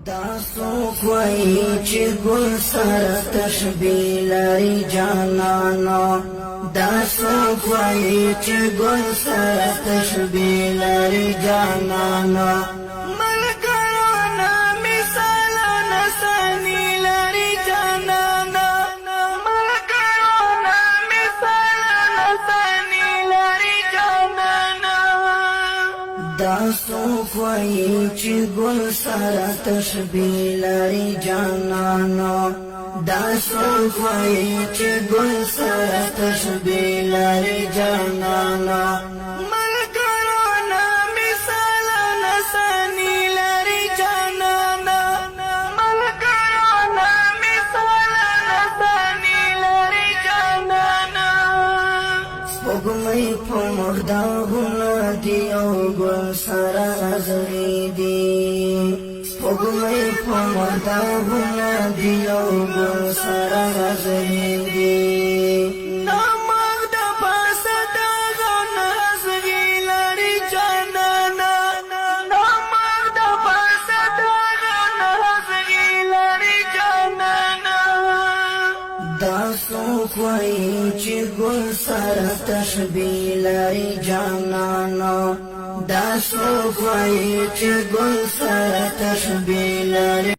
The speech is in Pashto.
دا څوک وایي چې ګل سره تشبیه لري جانانه دا څوک وایي چې ګل سره تشبیه لري جانانه ملګرو نه مثالونه سني لري جانانه ملګرو نه مثالونه سني لري جانانه دا څوک وایي چې ګل سره تشبیه لري جانانه دا څوک وایي چې ګل سره تشبیه لري جانانه ملګرو نه مثالونه سني لري جانانه ملګرو نه مثالونه سني لري جانانه سپوږمۍ په مخ داغونه دي او ګل سره غزلېدي سپوږمۍ په مخ داغونه دي او ګل سره غزلېدي دا مخ د پاسه داغونه غزلې لري جانانه دا مخ د پاسه داغونه غزلې لري جانانه دا څوک وایي چې ګل سره تشبیه لري جانانه دا څوک وایي چې ګل سره تشبیه لري